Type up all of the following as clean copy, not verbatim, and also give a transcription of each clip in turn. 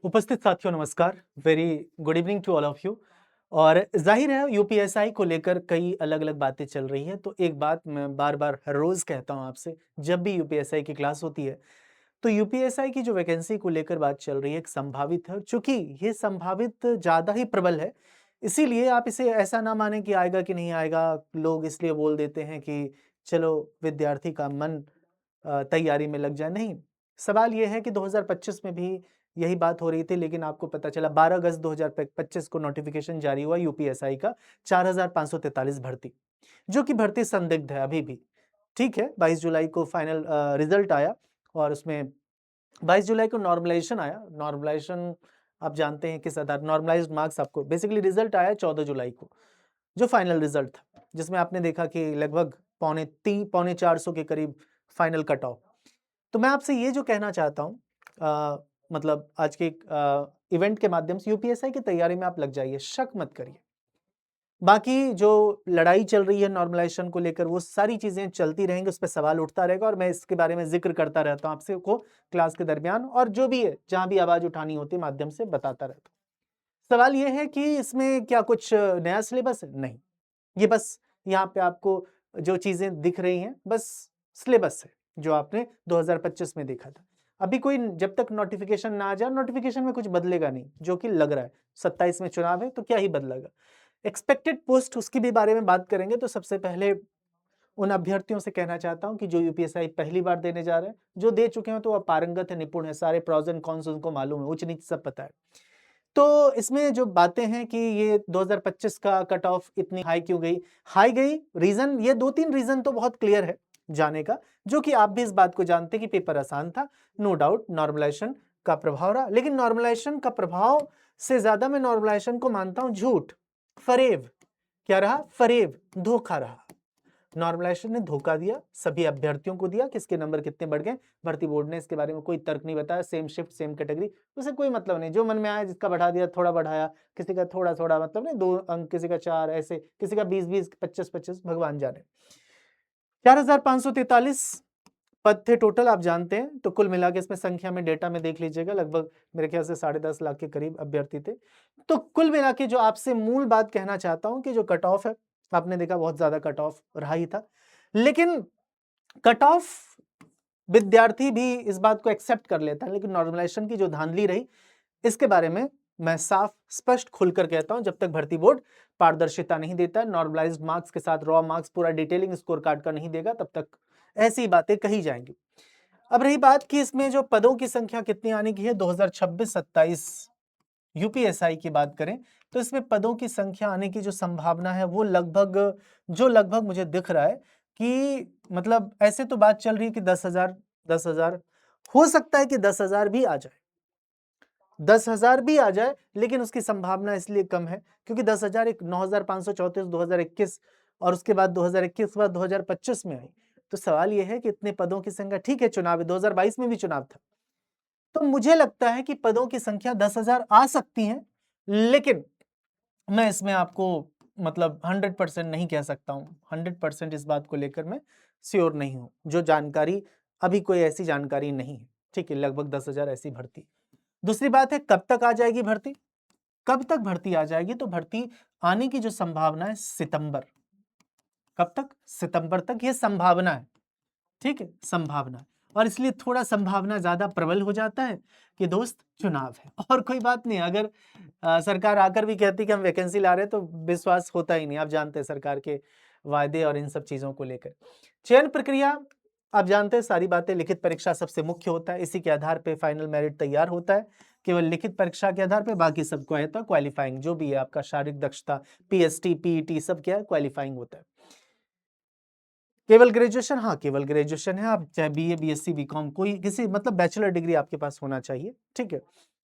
उपस्थित साथियों नमस्कार, very good evening to all of you. और जाहिर है यूपीएसआई को लेकर कई अलग-अलग बातें चल रही हैं, तो एक बात मैं बार-बार हर रोज़ कहता हूँ आपसे, जब भी यूपीएसआई की क्लास होती है, तो यूपीएसआई की जो वैकेंसी को लेकर बात चल रही है, एक संभावित है। चूँकि ये संभावित ज़्यादा ही प्रबल है, इसीलिए आप इसे ऐसा ना मानें कि आएगा कि नहीं आएगा, लोग इसलिए बोल देते हैं कि चलो विद्यार्थी का मन तैयारी में लग जाए, नहीं। सवाल ये है कि 2025 में भी यही बात हो रही थी, लेकिन आपको पता चला 12 अगस्त 2025 को नोटिफिकेशन जारी हुआ यूपीएसआई का 4543 भर्ती, जो कि भर्ती संदिग्ध है अभी भी। ठीक है, 22 जुलाई को फाइनल रिजल्ट आया और उसमें 22 जुलाई को नॉर्मलाइजेशन आया। नॉर्मलाइजेशन आप जानते हैं किस आधार नॉर्मलाइज्ड मार्क्स आपको बेसिकली रिजल्ट आया 14 जुलाई को, जो फाइनल रिजल्ट था, जिसमें आपने देखा कि लगभग पौने 400 के करीब फाइनल कट ऑफ। तो मैं आपसे ये जो कहना चाहता हूँ मतलब आज के इवेंट के माध्यम से यूपीएसआई की तैयारी में आप लग जाइए, शक मत करिए। बाकी जो लड़ाई चल रही है नॉर्मलाइजेशन को लेकर वो सारी चीज़ें चलती रहेंगी, उस पे सवाल उठता रहेगा और मैं इसके बारे में ज़िक्र करता रहता हूँ आपसे को क्लास के दरमियान और जो भी है, जहाँ भी आवाज़ उठानी होती है माध्यम से बताता रहता हूँ। सवाल ये है कि इसमें क्या कुछ नया सिलेबस है? नहीं, ये बस यहाँ पे आपको जो चीज़ें दिख रही हैं, बस सिलेबस है, जो आपने 2025 में देखा था। अभी कोई जब तक नोटिफ़िकेशन ना आ जाए, नोटिफ़िकेशन में कुछ बदलेगा नहीं, जो कि लग रहा है। 27 में चुनाव है, तो क्या ही बदलेगा। एक्सपेक्टेड पोस्ट उसके भी बारे में बात करेंगे, तो सबसे पहले उन अभ्यर्थियों से कहना चाहता हूँ कि जो यूपीएसआई पहली बार देने जा रहे हैं, जो दे चुके हैं तो वो पारंगत है, निपुण है, सारे प्रोस एंड कॉन्स उनको मालूम है, उच्च-नीच सब पता है। तो इसमें जो बातें हैं कि ये 2025 का कट ऑफ इतनी हाई क्यों गई? हाई गई रीज़न ये 2-3 रीज़न तो बहुत क्लियर है जाने का, जो कि आप भी इस बात को जानते हैं कि पेपर आसान था, नो डाउट नॉर्मलाइजेशन का प्रभाव रहा। लेकिन नॉर्मलाइजेशन का प्रभाव से ज़्यादा मैं नॉर्मलाइजेशन को मानता हूँ झूठ, फ़रेब। क्या रहा? फ़रेब, धोखा रहा। नॉर्मलाइजेशन ने धोखा दिया, सभी अभ्यर्थियों को दिया, किसके नंबर कितने बढ़ गए, भर्ती बोर्ड ने इसके बारे में कोई तर्क नहीं बताया, सेम शिफ्ट, सेम कैटेगरी, उसे कोई मतलब नहीं, जो मन में आया जिसका बढ़ा दिया, थोड़ा बढ़ाया, किसी का थोड़ा-थोड़ा मतलब नहीं 2 अंक, किसी का 4 ऐसे, किसी का 20-20, 25-25 भगवान जाने। 4543 पद थे टोटल आप जानते हैं, तो कुल मिला के इसमें संख्या में डेटा में देख लीजिएगा लगभग मेरे ख्याल से 10.5 लाख के करीब अभ्यर्थी थे। तो कुल मिला के जो आपसे मूल बात कहना चाहता हूँ कि जो कट ऑफ है, आपने देखा बहुत ज़्यादा कट ऑफ रहा ही था। लेकिन कट ऑफ विद्यार्थी भी इस बात को एक्सेप्ट कर लेता है, लेकिन नॉर्मलाइजेशन की जो धांधली रही, इसके बारे में मैं साफ स्पष्ट खुलकर कहता हूं, जब तक भर्ती बोर्ड पारदर्शिता नहीं देता, नॉर्मलाइज्ड मार्क्स के साथ रॉ मार्क्स पूरा डिटेलिंग स्कोर कार्ड का नहीं देगा, तब तक ऐसी बातें कही जाएंगी। अब रही बात कि इसमें जो पदों की संख्या कितनी आने की है 2026-27 यूपीएसआई की बात करें तो इसमें पदों की संख्या आने की जो संभावना है वो लगभग मुझे दिख रहा है कि मतलब ऐसे तो बात चल रही है कि 10,000 हो सकता है कि 10,000 भी आ जाए, 10,000 भी आ जाए, लेकिन उसकी संभावना इसलिए कम है क्योंकि 10,000 एक 9,534 2021 और उसके बाद 2021 के बाद 2025 में आई। तो सवाल यह है कि इतने पदों की संख्या, ठीक है चुनाव है, 2022 में भी चुनाव था, तो मुझे लगता है कि पदों की संख्या 10,000 आ सकती है, लेकिन मैं इसमें आपको मतलब 100% नहीं कह सकता हूं, 100% इस बात को लेकर मैं श्योर नहीं हूं, जो जानकारी अभी कोई ऐसी जानकारी नहीं है। ठीक है, लगभग 10,000 ऐसी भर्ती। दूसरी बात है कब तक आ जाएगी भर्ती, कब तक भर्ती आ जाएगी, तो भर्ती आने की जो संभावना है सितंबर, कब तक, सितंबर तक ये संभावना है। ठीक है, संभावना, और इसलिए थोड़ा संभावना ज्यादा प्रबल हो जाता है कि दोस्त चुनाव है, और कोई बात नहीं। अगर सरकार आकर भी कहती कि हम वैकेंसी ला रहे हैं तो विश्वास होता ही नहीं, आप जानते हैं सरकार के वायदे और इन सब चीजों को लेकर। चयन प्रक्रिया आप जानते हैं, सारी बातें, लिखित परीक्षा सबसे मुख्य होता है, इसी के आधार पे फाइनल मेरिट तैयार होता है, केवल लिखित परीक्षा के आधार पे, बाकी सबको आता है क्वालिफाइंग, जो भी है आपका शारीरिक दक्षता, पीएसटी, पीईटी सब क्या है, क्वालिफाइंग होता है। केवल ग्रेजुएशन, हाँ केवल ग्रेजुएशन है, आप चाहे बीए, बीएससी, बीकॉम, कोई किसी मतलब बैचलर डिग्री आपके पास होना चाहिए। ठीक है,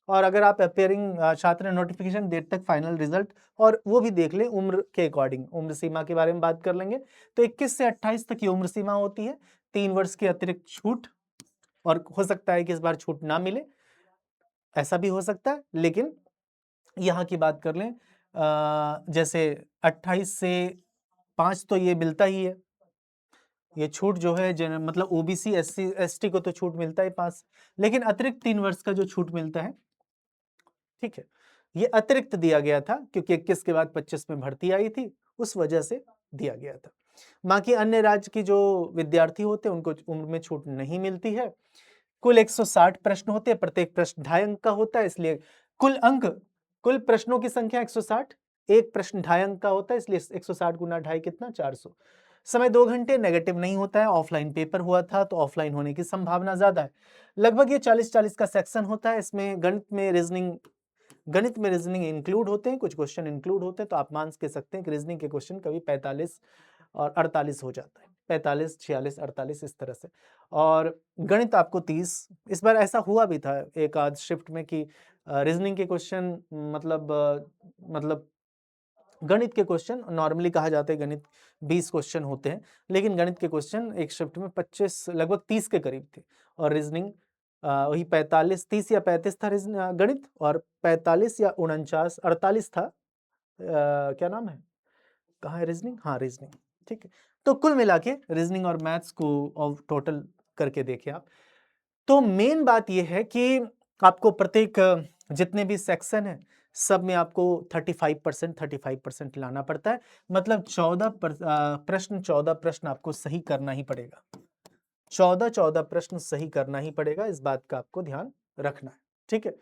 और अगर आप अपेयरिंग छात्र नोटिफिकेशन डेट तक फाइनल रिजल्ट, और वो भी देख लें उम्र के अकॉर्डिंग, उम्र सीमा के बारे में बात कर लेंगे तो 21 से 28 तक की उम्र सीमा होती है, 3 वर्ष की अतिरिक्त छूट, और हो सकता है कि इस बार छूट ना मिले, ऐसा भी हो सकता है। लेकिन यहाँ की बात कर लें जैसे 28 से 5 तो ये मिलता ही है, ये छूट जो है मतलब ओबीसी, एससी, एसटी को तो छूट मिलता है 5, लेकिन अतिरिक्त 3 वर्ष का जो छूट मिलता है ठीक है, ये अतिरिक्त दिया गया था क्योंकि 21 के बाद 25 में भर्ती आई थी, उस वजह से दिया गया था। बाकी अन्य राज्य की जो विद्यार्थी होते हैं उनको उनमें छूट नहीं मिलती है। कुल 160 प्रश्न होते हैं, प्रत्येक प्रश्न 2.5 अंक का होता है, इसलिए कुल प्रश्नों की संख्या 160, एक प्रश्न 2.5 अंक का होता है, इसलिए 160 गुना 2.5 कितना 400। समय 2 घंटे, नेगेटिव नहीं होता है, ऑफलाइन पेपर हुआ था तो ऑफलाइन होने की संभावना ज्यादा है। लगभग ये 40-40 का सेक्शन होता है, इसमें गणित में रीजनिंग इंक्लूड होते हैं, कुछ क्वेश्चन इंक्लूड होते हैं, तो आप मान के सकते हैं कि रीजनिंग के क्वेश्चन कभी 45 और 48 हो जाता है, 45, 46, 48 इस तरह से। और गणित आपको 30, इस बार ऐसा हुआ भी था एक आध शिफ्ट में कि रीजनिंग के क्वेश्चन मतलब गणित के क्वेश्चन नॉर्मली कहा जाता है गणित 20 क्वेश्चन होते हैं, लेकिन गणित के क्वेश्चन एक शिफ्ट में 25 लगभग 30 के करीब थे, और रीजनिंग वही 45, 30 या 35 था गणित, और 45 या 49, 48 था क्या नाम है, कहाँ है रीजनिंग, हाँ रीजनिंग, ठीक है। तो कुल मिला के रीजनिंग और मैथ्स को और टोटल करके देखें आप, तो मेन बात यह है कि आपको प्रत्येक जितने भी सेक्शन है सब में आपको 35% लाना पड़ता है, मतलब 14 प्रश्न आपको सही करना ही पड़ेगा, 14 प्रश्न सही करना ही पड़ेगा, इस बात का आपको ध्यान रखना है, ठीक है।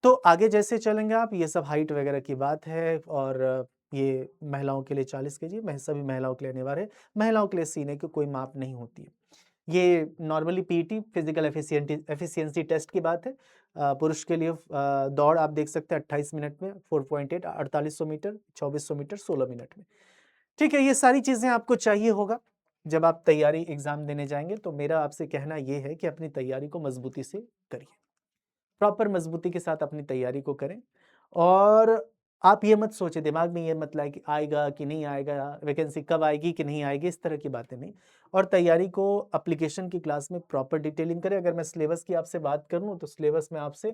तो आगे जैसे चलेंगे आप, ये सब हाइट वगैरह की बात है, और ये महिलाओं के लिए 40 केजी, सभी महिलाओं के लिए अनिवार्य है, महिलाओं के लिए सीने की कोई माप नहीं होती है। ये normally PT physical efficiency test की बात है। पुरुष के लिए दौड़ आप देख सकते हैं 28 मिनट में 4.8, 4800 मीटर, 2400 मीटर 16 मिनट में, ठीक है। ये सारी चीजें आपको चाहिए होगा जब आप तैयारी एग्जाम देने जाएंगे, तो मेरा आपसे कहना यह है कि अपनी तैयारी को मजबूती से करिए, प्रॉपर मजबूती के साथ अपनी तैयारी को करें, और आप ये मत सोचे, दिमाग में ये मत लाए कि आएगा कि नहीं आएगा, वैकेंसी कब आएगी कि नहीं आएगी, इस तरह की बातें नहीं। और तैयारी को एप्लीकेशन की क्लास में प्रॉपर डिटेलिंग करें। अगर मैं सिलेबस की आपसे बात करूं तो सिलेबस में आपसे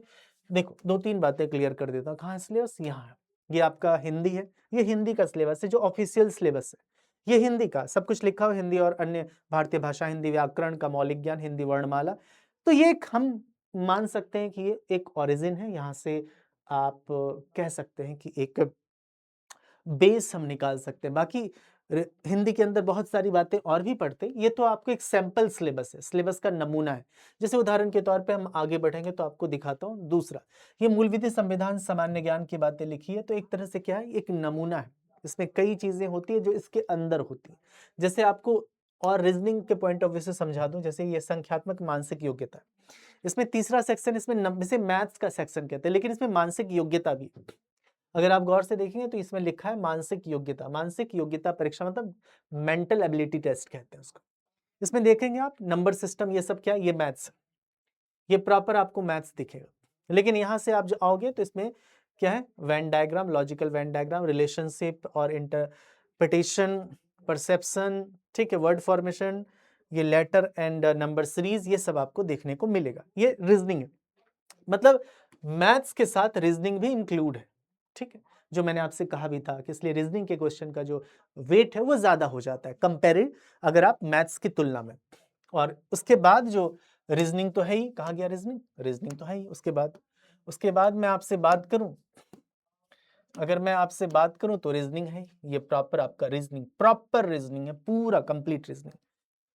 देखो 2-3 बातें क्लियर कर देता हूँ। कहाँ है सिलेबस, यहाँ है, ये आपका हिंदी है, ये हिंदी का सिलेबस है जो ऑफिशियल सिलेबस है, ये हिंदी का सब कुछ लिखा हुआ हिंदी और अन्य भारतीय भाषा, हिंदी व्याकरण का मौलिक ज्ञान, हिंदी वर्णमाला। तो ये एक हम मान सकते हैं कि ये एक ओरिजिन है, यहाँ से आप कह सकते हैं कि एक बेस हम निकाल सकते हैं। बाकी हिंदी के अंदर बहुत सारी बातें और भी पढ़ते हैं, ये तो आपको एक सैंपल सिलेबस है, सिलेबस का नमूना है। जैसे उदाहरण के तौर पे हम आगे बढ़ेंगे तो आपको दिखाता हूँ। दूसरा, ये मूल विधि, संविधान, सामान्य ज्ञान की बातें लिखी है, तो एक तरह से क्या है, एक नमूना है, इसमें कई चीजें होती है जो इसके अंदर होती है। जैसे आपको और रीजनिंग के पॉइंट ऑफ व्यू से समझा दूं, जैसे ये संख्यात्मक मानसिक योग्यता, इसमें तीसरा सेक्शन, इसमें इसे मैथ्स का सेक्शन कहते हैं, लेकिन इसमें मानसिक योग्यता भी, अगर आप गौर से देखेंगे तो इसमें लिखा है मानसिक योग्यता, मानसिक योग्यता परीक्षा, मतलब मेंटल एबिलिटी टेस्ट कहते हैं उसको। इसमें देखेंगे आप नंबर सिस्टम, ये सब क्या है, ये मैथ्स, ये प्रॉपर आपको मैथ्स दिखेगा। लेकिन यहां से आप जो आओगे तो इसमें क्या है, Venn diagram, logical Venn diagram, relationship और इंटरप्रिटेशन, परसेप्शन, ठीक है, वर्ड फॉर्मेशन, ये लेटर एंड नंबर सीरीज, ये सब आपको देखने को मिलेगा। ये रीजनिंग है, मतलब मैथ्स के साथ रीजनिंग भी इंक्लूड है, ठीक है, जो मैंने आपसे कहा भी था कि इसलिए रीजनिंग के क्वेश्चन का जो वेट है वो ज्यादा हो जाता है कंपेरिड अगर आप मैथ्स की तुलना में। और उसके बाद जो रीजनिंग तो है ही, कहा गया रीजनिंग, रीजनिंग तो है ही। उसके बाद मैं आपसे बात करूं, अगर मैं आपसे बात करूं तो रीजनिंग है, ये प्रॉपर आपका रीजनिंग, प्रॉपर रीजनिंग है, पूरा कंप्लीट रीजनिंग।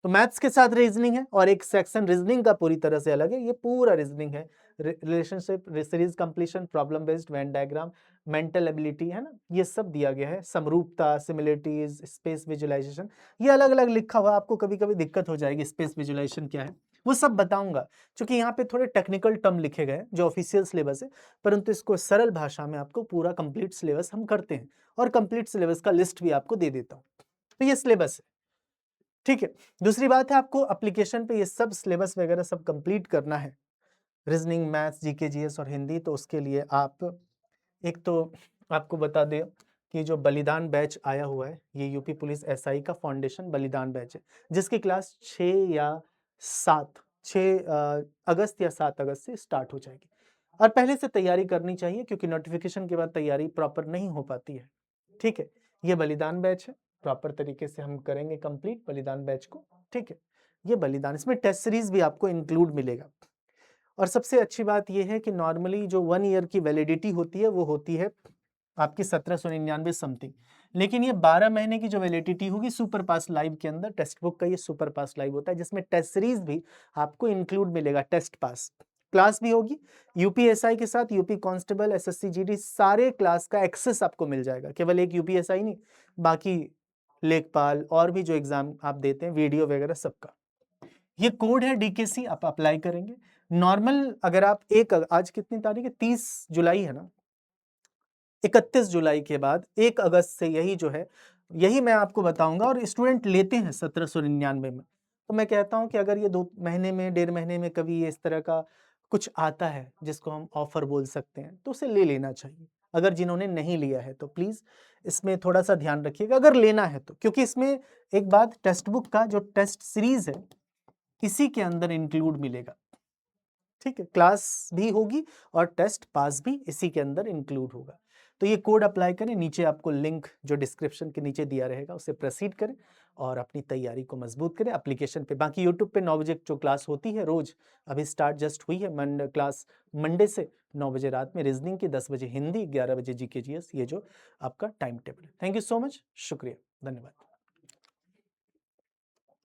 तो मैथ्स के साथ रीजनिंग है, और एक सेक्शन रीजनिंग का पूरी तरह से अलग है, ये पूरा रीजनिंग है। Relationship, series completion, problem based, Venn diagram, mental ability, है ना, ये सब दिया गया है। समरूपता, सिमिलरिटीज, स्पेस विजुअलाइजेशन, ये अलग अलग लिखा हुआ, आपको कभी कभी दिक्कत हो जाएगी स्पेस विजुअलाइजेशन क्या है, वो सब बताऊंगा, क्योंकि यहाँ पे थोड़े टेक्निकल टर्म लिखे गए जो ऑफिशियल सिलेबस है, परंतु इसको सरल भाषा में आपको पूरा कंप्लीट सिलेबस हम करते हैं, और कंप्लीट सिलेबस का लिस्ट भी आपको दे देता हूँ। तो ये सिलेबस है, ठीक है। दूसरी बात है, आपको एप्लीकेशन पे ये सब सिलेबस वगैरह सब कंप्लीट करना है, रीजनिंग, मैथ्स, जीके, जीएस और हिंदी। तो उसके लिए आप एक तो आपको बता दें कि जो बलिदान बैच आया हुआ है, ये यूपी पुलिस एसआई का फाउंडेशन बलिदान बैच है, जिसकी क्लास 6 अगस्त या 7 अगस्त से स्टार्ट हो जाएगी। और पहले से तैयारी करनी चाहिए, क्योंकि नोटिफिकेशन के बाद तैयारी प्रॉपर नहीं हो पाती है, ठीक है। ये बलिदान बैच है, प्रॉपर तरीके से हम करेंगे कंप्लीट बलिदान बैच को, ठीक है। ये बलिदान, इसमें टेस्ट सीरीज भी आपको इंक्लूड मिलेगा। और सबसे अच्छी बात ये है कि नॉर्मली जो 1 ईयर की वैलिडिटी होती है वो होती है आपकी 1799 समथिंग, लेकिन ये 12 महीने की जो वैलिडिटी होगी सुपर पास लाइव के अंदर, टेक्स्ट बुक का ये सुपर पास लाइव होता है जिसमें टेस्ट सीरीज भी आपको इंक्लूड मिलेगा, टेस्ट पास क्लास भी होगी, यूपीएसआई के साथ यूपी कांस्टेबल, एसएससी जीडी सारे क्लास का एक्सेस आपको मिल जाएगा, केवल एक यूपीएसआई नहीं, बाकी लेखपाल और भी जो एग्जाम आप देते हैं वीडियो वगैरह सबका। ये कोड है डीकेसी, आप अप्लाई करेंगे। नॉर्मल अगर आप आज कितनी तारीख है, 30 जुलाई है ना, 31 जुलाई के बाद 1 अगस्त से यही जो है, यही मैं आपको बताऊंगा, और स्टूडेंट लेते हैं 1799 में। तो मैं कहता हूं कि अगर ये 2 महीने में, 1.5 महीने में कभी ये इस तरह का कुछ आता है जिसको हम ऑफर बोल सकते हैं, तो उसे ले लेना चाहिए। अगर जिन्होंने नहीं लिया है तो प्लीज इसमें थोड़ा सा ध्यान रखिएगा अगर लेना है तो, क्योंकि इसमें एक बात, टेक्स्ट बुक का जो टेस्ट सीरीज है इसी के अंदर इंक्लूड मिलेगा, ठीक है, क्लास भी होगी और टेस्ट पास भी इसी के अंदर इंक्लूड होगा। तो ये कोड अप्लाई करें, नीचे आपको लिंक जो डिस्क्रिप्शन के नीचे दिया रहेगा उसे प्रोसीड करें और अपनी तैयारी को मजबूत करें एप्लीकेशन पे। बाकी यूट्यूब पे 9 बजे जो क्लास होती है रोज, अभी स्टार्ट जस्ट हुई है क्लास, मंडे से 9 बजे रात में रीजनिंग की, 10 बजे हिंदी, 11 बजे जीके जीएस, ये जो आपका टाइम टेबल है। थैंक यू सो मच, शुक्रिया, धन्यवाद।